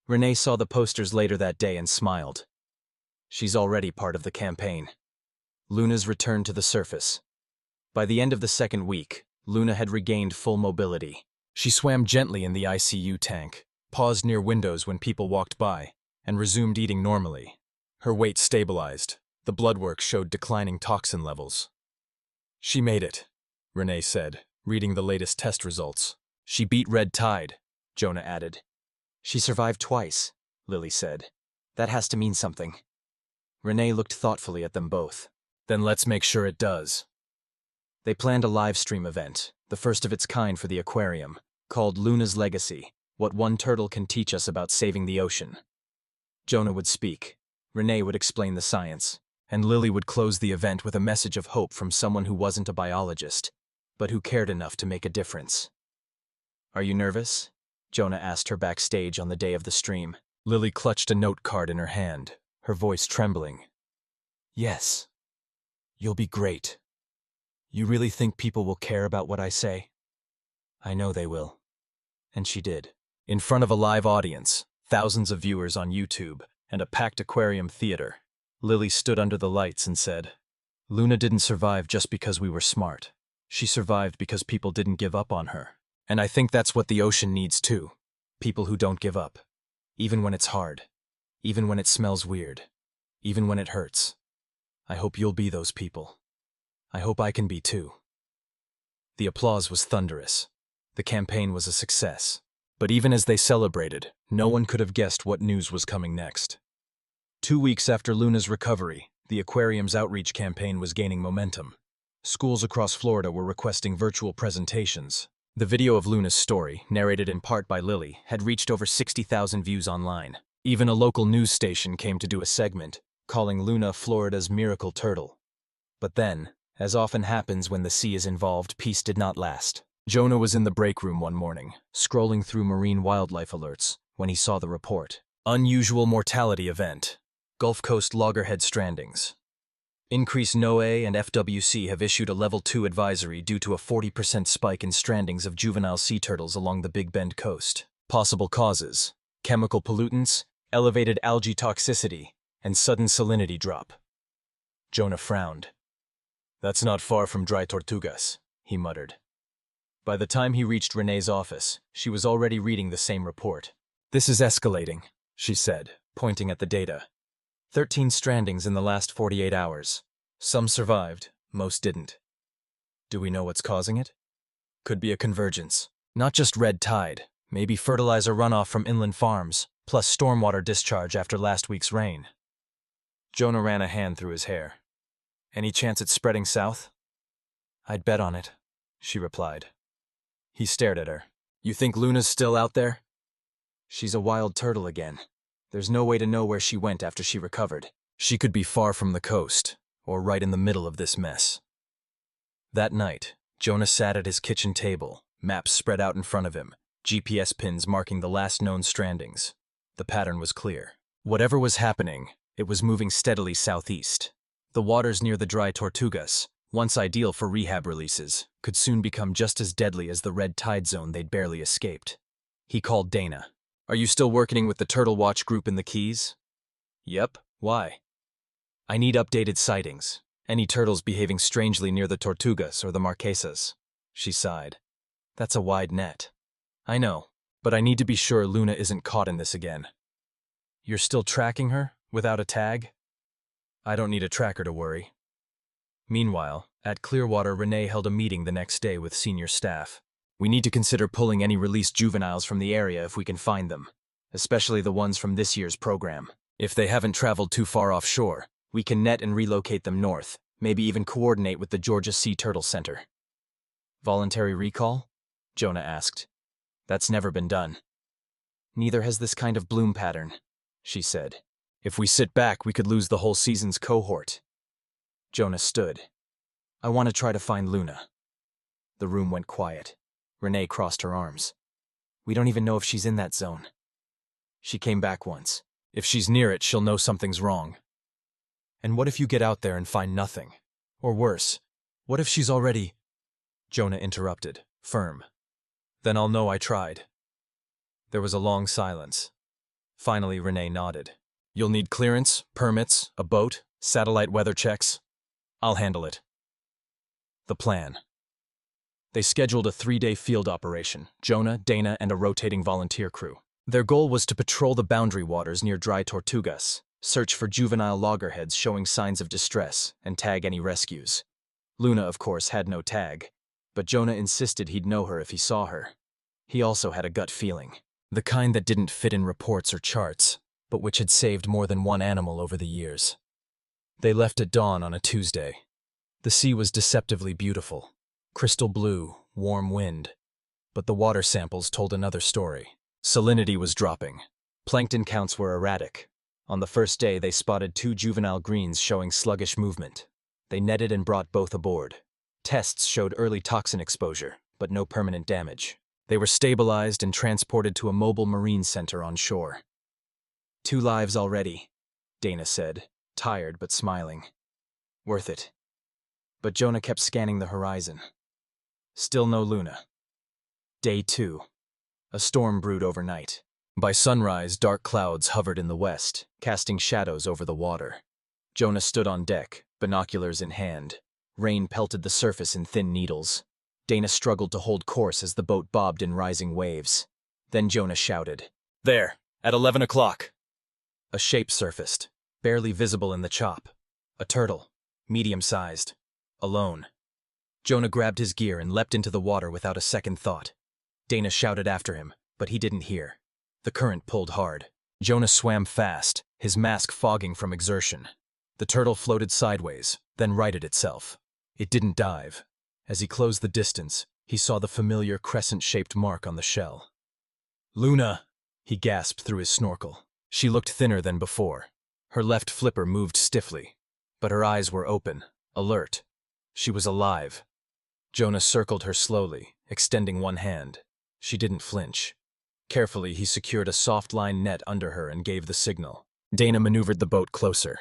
Renee saw the posters later that day and smiled. She's already part of the campaign. Luna's returned to the surface. By the end of the 2nd week, Luna had regained full mobility. She swam gently in the ICU tank, paused near windows when people walked by, and resumed eating normally. Her weight stabilized. The blood work showed declining toxin levels. "She made it," Renee said, reading the latest test results. "She beat red tide," Jonah added. "She survived twice," Lily said. "That has to mean something." Renee looked thoughtfully at them both. "Then let's make sure it does." They planned a live stream event, the first of its kind for the aquarium, called Luna's Legacy, What One Turtle Can Teach Us About Saving the Ocean. Jonah would speak, Renee would explain the science, and Lily would close the event with a message of hope from someone who wasn't a biologist, but who cared enough to make a difference. "Are you nervous?" Jonah asked her backstage on the day of the stream. Lily clutched a note card in her hand, her voice trembling. "Yes. You'll be great. You really think people will care about what I say?" "I know they will." And she did. In front of a live audience, thousands of viewers on YouTube, and a packed aquarium theater, Lily stood under the lights and said, "Luna didn't survive just because we were smart. She survived because people didn't give up on her. And I think that's what the ocean needs too. People who don't give up. Even when it's hard. Even when it smells weird. Even when it hurts. I hope you'll be those people. I hope I can be too." The applause was thunderous. The campaign was a success. But even as they celebrated, no one could have guessed what news was coming next. 2 weeks after Luna's recovery, the aquarium's outreach campaign was gaining momentum. Schools across Florida were requesting virtual presentations. The video of Luna's story, narrated in part by Lily, had reached over 60,000 views online. Even a local news station came to do a segment, calling Luna Florida's miracle turtle. But then, as often happens when the sea is involved, peace did not last. Jonah was in the break room one morning, scrolling through marine wildlife alerts, when he saw the report. Unusual mortality event. Gulf Coast loggerhead strandings. Increased NOAA and FWC have issued a Level 2 advisory due to a 40% spike in strandings of juvenile sea turtles along the Big Bend coast. Possible causes: chemical pollutants, elevated algae toxicity, and sudden salinity drop. Jonah frowned. "That's not far from dry tortugas," he muttered. By the time he reached Renee's office, she was already reading the same report. "This is escalating," she said, pointing at the data. 13 strandings in the last 48 hours. Some survived, most didn't. Do we know what's causing it? Could be a convergence. Not just red tide, maybe fertilizer runoff from inland farms, plus stormwater discharge after last week's rain. Jonah ran a hand through his hair. "Any chance it's spreading south?" "I'd bet on it," she replied. He stared at her. "You think Luna's still out there?" "She's a wild turtle again. There's no way to know where she went after she recovered. She could be far from the coast, or right in the middle of this mess." That night, Jonah sat at his kitchen table, maps spread out in front of him, GPS pins marking the last known strandings. The pattern was clear. Whatever was happening, it was moving steadily southeast. The waters near the dry Tortugas, once ideal for rehab releases, could soon become just as deadly as the red tide zone they'd barely escaped. He called Dana. "Are you still working with the Turtle Watch group in the Keys?" "Yep. Why?" "I need updated sightings. Any turtles behaving strangely near the Tortugas or the Marquesas." She sighed. "That's a wide net." "I know, but I need to be sure Luna isn't caught in this again." "You're still tracking her, without a tag?" "I don't need a tracker to worry." Meanwhile, at Clearwater, Renee held a meeting the next day with senior staff. "We need to consider pulling any released juveniles from the area if we can find them, especially the ones from this year's program. If they haven't traveled too far offshore, we can net and relocate them north, maybe even coordinate with the Georgia Sea Turtle Center." "Voluntary recall?" Jonah asked. "That's never been done." "Neither has this kind of bloom pattern," she said. "If we sit back, we could lose the whole season's cohort." Jonah stood. "I want to try to find Luna." The room went quiet. Renee crossed her arms. "We don't even know if she's in that zone. She came back once. If she's near it, she'll know something's wrong." "And what if you get out there and find nothing? Or worse, what if she's already—" Jonah interrupted, firm. "Then I'll know I tried." There was a long silence. Finally, Renee nodded. "You'll need clearance, permits, a boat, satellite weather checks. I'll handle it." The plan. They scheduled a 3-day field operation, Jonah, Dana, and a rotating volunteer crew. Their goal was to patrol the boundary waters near dry Tortugas, search for juvenile loggerheads showing signs of distress, and tag any rescues. Luna, of course, had no tag, but Jonah insisted he'd know her if he saw her. He also had a gut feeling, the kind that didn't fit in reports or charts, but which had saved more than one animal over the years. They left at dawn on a Tuesday. The sea was deceptively beautiful, Crystal blue, warm wind. But the water samples told another story. Salinity was dropping. Plankton counts were erratic. On the first day, they spotted 2 juvenile greens showing sluggish movement. They netted and brought both aboard. Tests showed early toxin exposure, but no permanent damage. They were stabilized and transported to a mobile marine center on shore. 2 lives already, Dana said, tired but smiling. Worth it. But Jonah kept scanning the horizon. Still no Luna. Day 2. A storm brewed overnight. By sunrise, dark clouds hovered in the west, casting shadows over the water. Jonah stood on deck, binoculars in hand. Rain pelted the surface in thin needles. Dana struggled to hold course as the boat bobbed in rising waves. Then Jonah shouted, "There, at 11 o'clock!" A shape surfaced, barely visible in the chop. A turtle, medium-sized, alone. Jonah grabbed his gear and leapt into the water without a second thought. Dana shouted after him, but he didn't hear. The current pulled hard. Jonah swam fast, his mask fogging from exertion. The turtle floated sideways, then righted itself. It didn't dive. As he closed the distance, he saw the familiar crescent-shaped mark on the shell. "Luna!" he gasped through his snorkel. She looked thinner than before. Her left flipper moved stiffly, but her eyes were open, alert. She was alive. Jonah circled her slowly, extending one hand. She didn't flinch. Carefully, he secured a soft-line net under her and gave the signal. Dana maneuvered the boat closer.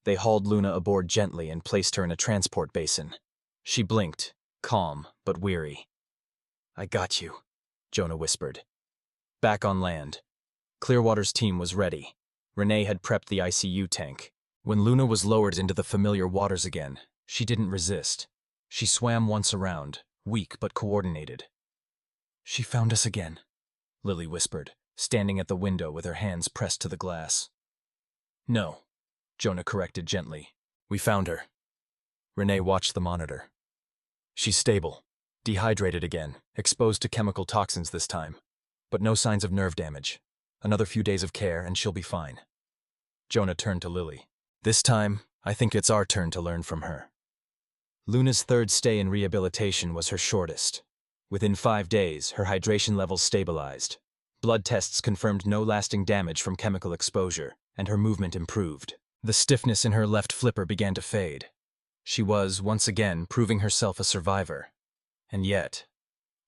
They hauled Luna aboard gently and placed her in a transport basin. She blinked, calm but weary. "I got you," Jonah whispered. Back on land. Clearwater's team was ready. Renee had prepped the ICU tank. When Luna was lowered into the familiar waters again, she didn't resist. She swam once around, weak but coordinated. "She found us again," Lily whispered, standing at the window with her hands pressed to the glass. "No," Jonah corrected gently. "We found her." Renee watched the monitor. "She's stable. Dehydrated again, exposed to chemical toxins this time. But no signs of nerve damage. Another few days of care and she'll be fine." Jonah turned to Lily. "This time, I think it's our turn to learn from her." Luna's third stay in rehabilitation was her shortest. Within 5 days, her hydration levels stabilized. Blood tests confirmed no lasting damage from chemical exposure, and her movement improved. The stiffness in her left flipper began to fade. She was, once again, proving herself a survivor. And yet,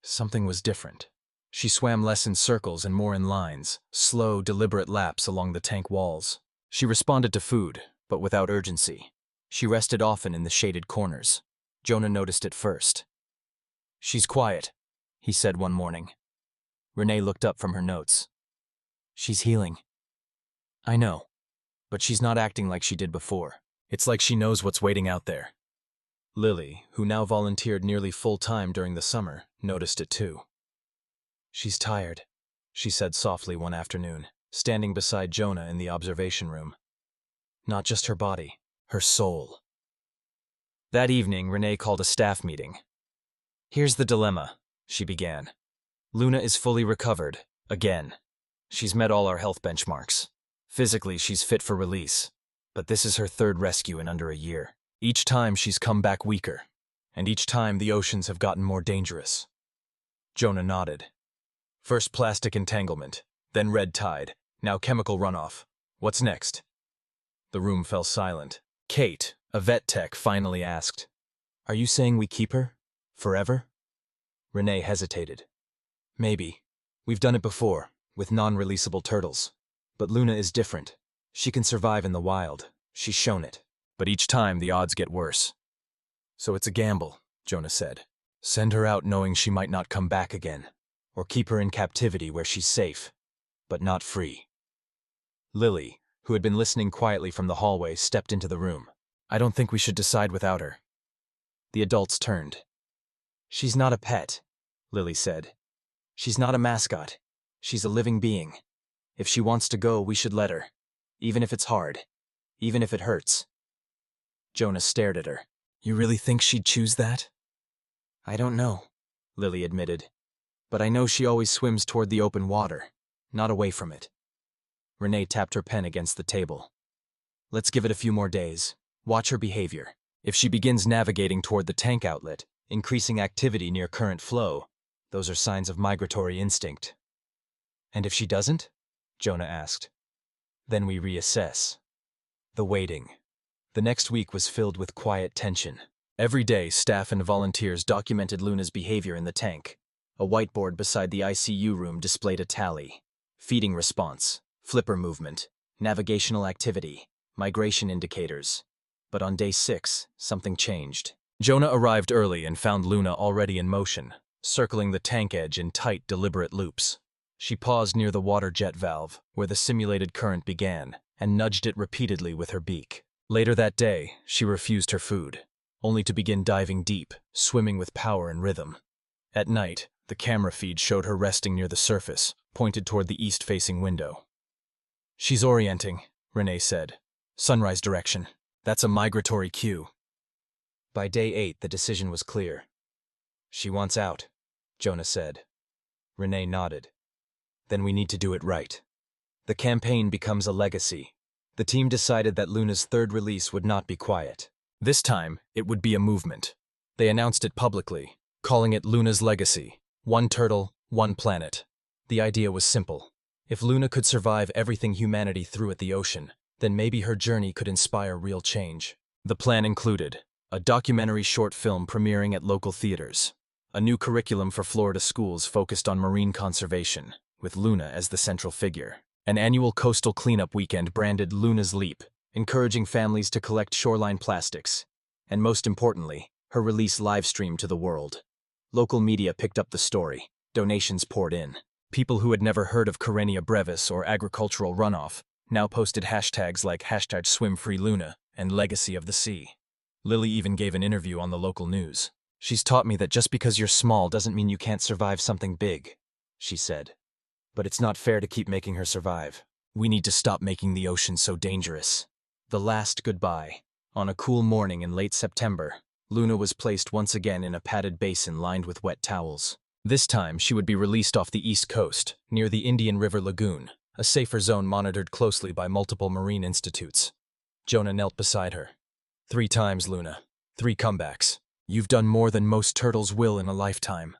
something was different. She swam less in circles and more in lines, slow, deliberate laps along the tank walls. She responded to food, but without urgency. She rested often in the shaded corners. Jonah noticed it first. "She's quiet," he said one morning. Renee looked up from her notes. "She's healing." "I know, but she's not acting like she did before. It's like she knows what's waiting out there." Lily, who now volunteered nearly full-time during the summer, noticed it too. "She's tired," she said softly one afternoon, standing beside Jonah in the observation room. "Not just her body, her soul." That evening, Renee called a staff meeting. "Here's the dilemma," she began. "Luna is fully recovered, again. She's met all our health benchmarks. Physically, she's fit for release. But this is her 3rd rescue in under a year. Each time she's come back weaker, and each time the oceans have gotten more dangerous." Jonah nodded. "First plastic entanglement, then red tide, now chemical runoff. What's next?" The room fell silent. Kate, a vet tech, finally asked, "Are you saying we keep her? Forever?" Renee hesitated. "Maybe. We've done it before, with non-releasable turtles. But Luna is different. She can survive in the wild. She's shown it. But each time the odds get worse." "So it's a gamble," Jonah said. "Send her out knowing she might not come back again, or keep her in captivity where she's safe, but not free." Lily, who had been listening quietly from the hallway, stepped into the room. "I don't think we should decide without her." The adults turned. "She's not a pet," Lily said. "She's not a mascot. She's a living being. If she wants to go, we should let her. Even if it's hard. Even if it hurts." Jonah stared at her. "You really think she'd choose that?" "I don't know," Lily admitted. "But I know she always swims toward the open water, not away from it." Renee tapped her pen against the table. "Let's give it a few more days. Watch her behavior. If she begins navigating toward the tank outlet, Increasing activity near current flow. Those are signs of migratory instinct. And if she doesn't? Jonah asked. Then we reassess. The waiting. The next week was filled with quiet tension. Every day, staff and volunteers documented Luna's behavior in the tank. A whiteboard beside the ICU room displayed a tally. Feeding response, flipper movement, navigational activity, migration indicators. But on day 6, something changed. Jonah arrived early and found Luna already in motion, circling the tank edge in tight, deliberate loops. She paused near the water jet valve, where the simulated current began, and nudged it repeatedly with her beak. Later that day, she refused her food, only to begin diving deep, swimming with power and rhythm. At night, the camera feed showed her resting near the surface, pointed toward the east-facing window. "She's orienting," Renee said. "Sunrise direction. That's a migratory cue." By day 8, the decision was clear. "She wants out," Jonah said. Renee nodded. "Then we need to do it right." The campaign becomes a legacy. The team decided that Luna's third release would not be quiet. This time, it would be a movement. They announced it publicly, calling it Luna's Legacy. One turtle, one planet. The idea was simple. If Luna could survive everything humanity threw at the ocean, then maybe her journey could inspire real change. The plan included a documentary short film premiering at local theaters, a new curriculum for Florida schools focused on marine conservation, with Luna as the central figure, an annual coastal cleanup weekend branded Luna's Leap, encouraging families to collect shoreline plastics, and most importantly, her release live-streamed to the world. Local media picked up the story. Donations poured in. People who had never heard of Karenia brevis or agricultural runoff now posted hashtags like #SwimFreeLuna and Legacy of the Sea. Lily even gave an interview on the local news. "She's taught me that just because you're small doesn't mean you can't survive something big," she said. "But it's not fair to keep making her survive. We need to stop making the ocean so dangerous." The last goodbye. On a cool morning in late September, Luna was placed once again in a padded basin lined with wet towels. This time, she would be released off the East Coast, near the Indian River Lagoon, a safer zone monitored closely by multiple marine institutes. Jonah knelt beside her. "3 times, Luna. 3 comebacks. You've done more than most turtles will in a lifetime."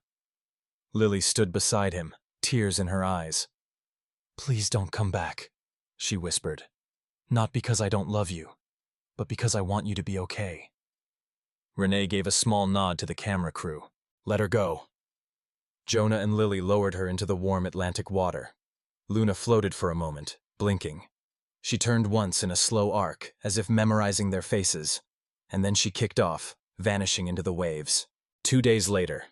Lily stood beside him, tears in her eyes. "Please don't come back," she whispered. "Not because I don't love you, but because I want you to be okay." Renee gave a small nod to the camera crew. "Let her go." Jonah and Lily lowered her into the warm Atlantic water. Luna floated for a moment, blinking. She turned once in a slow arc, as if memorizing their faces, and then she kicked off, vanishing into the waves. 2 days later,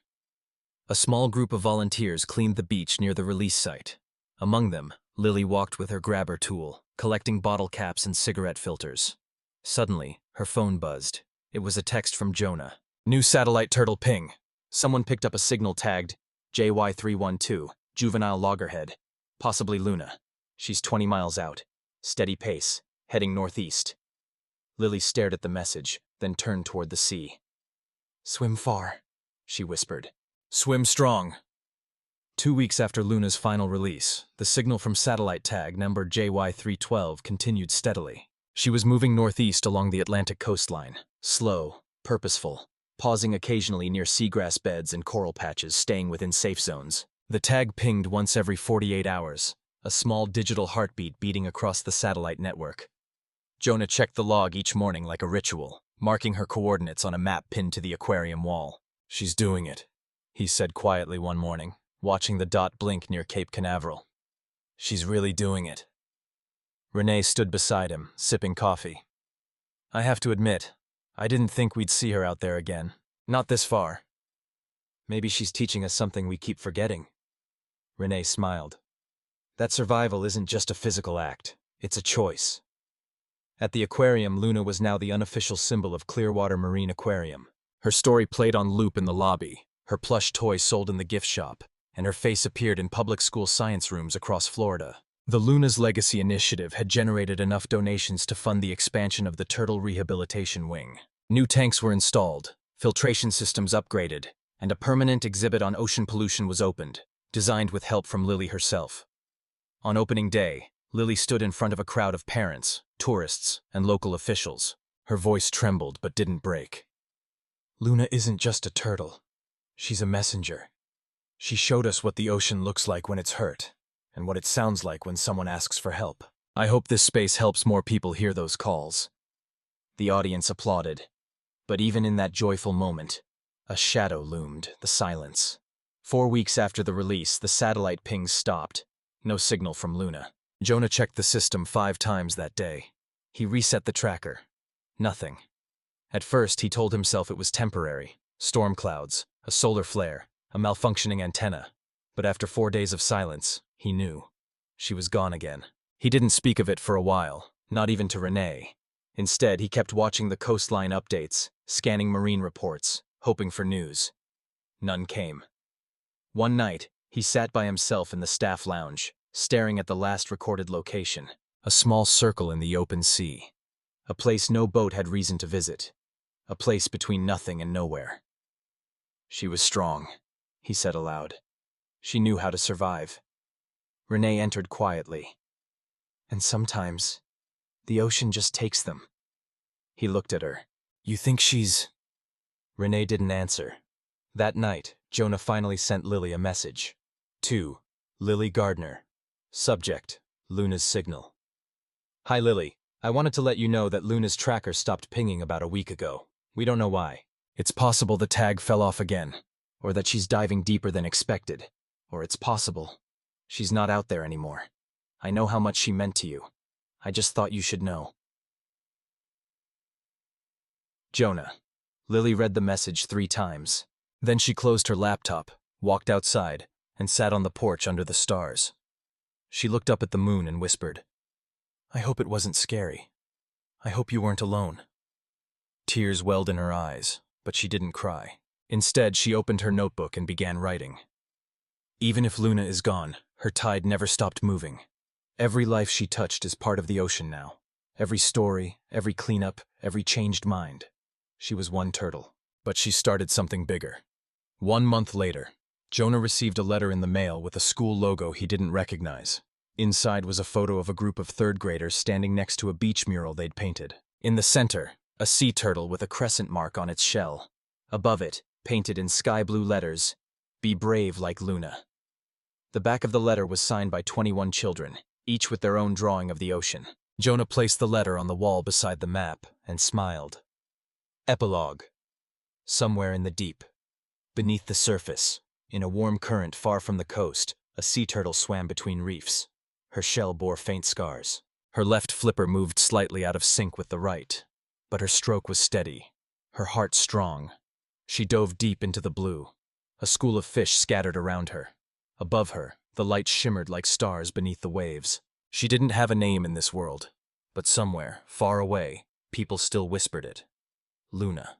a small group of volunteers cleaned the beach near the release site. Among them, Lily walked with her grabber tool, collecting bottle caps and cigarette filters. Suddenly, her phone buzzed. It was a text from Jonah. "New satellite turtle ping. Someone picked up a signal tagged JY312, juvenile loggerhead. Possibly Luna. She's 20 miles out. Steady pace, heading northeast." Lily stared at the message, then turned toward the sea. "Swim far," she whispered. "Swim strong." 2 weeks after Luna's final release, the signal from satellite tag number JY312 continued steadily. She was moving northeast along the Atlantic coastline, slow, purposeful, pausing occasionally near seagrass beds and coral patches, staying within safe zones. The tag pinged once every 48 hours, a small digital heartbeat beating across the satellite network. Jonah checked the log each morning like a ritual, marking her coordinates on a map pinned to the aquarium wall. "She's doing it," he said quietly one morning, watching the dot blink near Cape Canaveral. "She's really doing it." Renee stood beside him, sipping coffee. "I have to admit, I didn't think we'd see her out there again. Not this far. Maybe she's teaching us something we keep forgetting." Renee smiled. "That survival isn't just a physical act. It's a choice." At the aquarium, Luna was now the unofficial symbol of Clearwater Marine Aquarium. Her story played on loop in the lobby, her plush toys sold in the gift shop, and her face appeared in public school science rooms across Florida. The Luna's Legacy initiative had generated enough donations to fund the expansion of the Turtle Rehabilitation Wing. New tanks were installed, filtration systems upgraded, and a permanent exhibit on ocean pollution was opened, designed with help from Lily herself. On opening day, Lily stood in front of a crowd of parents, tourists, and local officials. Her voice trembled but didn't break. Luna isn't just a turtle. She's a messenger. She showed us what the ocean looks like when it's hurt, and what it sounds like when someone asks for help. I hope this space helps more people hear those calls. The audience applauded, but even in that joyful moment, a shadow loomed, the silence. 4 weeks after the release, the satellite pings stopped. No signal from Luna. Jonah checked the system 5 times that day. He reset the tracker. Nothing. At first, he told himself it was temporary. Storm clouds, a solar flare, a malfunctioning antenna. But after 4 days of silence, he knew. She was gone again. He didn't speak of it for a while, not even to Renee. Instead, he kept watching the coastline updates, scanning marine reports, hoping for news. None came. One night, he sat by himself in the staff lounge, staring at the last recorded location, a small circle in the open sea. A place no boat had reason to visit. A place between nothing and nowhere. She was strong, he said aloud. She knew how to survive. Renee entered quietly. And sometimes, the ocean just takes them. He looked at her. You think she's... Renee didn't answer. That night, Jonah finally sent Lily a message. To Lily Gardner. Subject, Luna's signal. Hi Lily, I wanted to let you know that Luna's tracker stopped pinging about a week ago. We don't know why. It's possible the tag fell off again, or that she's diving deeper than expected, or it's possible she's not out there anymore. I know how much she meant to you. I just thought you should know. Jonah. Lily read the message 3 times. Then she closed her laptop, walked outside, and sat on the porch under the stars. She looked up at the moon and whispered, I hope it wasn't scary. I hope you weren't alone. Tears welled in her eyes, but she didn't cry. Instead, she opened her notebook and began writing. Even if Luna is gone, her tide never stopped moving. Every life she touched is part of the ocean now. Every story, every cleanup, every changed mind. She was one turtle, but she started something bigger. 1 month later, Jonah received a letter in the mail with a school logo he didn't recognize. Inside was a photo of a group of 3rd graders standing next to a beach mural they'd painted. In the center, a sea turtle with a crescent mark on its shell. Above it, painted in sky blue letters, Be brave like Luna. The back of the letter was signed by 21 children, each with their own drawing of the ocean. Jonah placed the letter on the wall beside the map and smiled. Epilogue. Somewhere in the deep, beneath the surface, in a warm current far from the coast, a sea turtle swam between reefs. Her shell bore faint scars. Her left flipper moved slightly out of sync with the right, but her stroke was steady, her heart strong. She dove deep into the blue. A school of fish scattered around her. Above her, the light shimmered like stars beneath the waves. She didn't have a name in this world, but somewhere, far away, people still whispered it. Luna.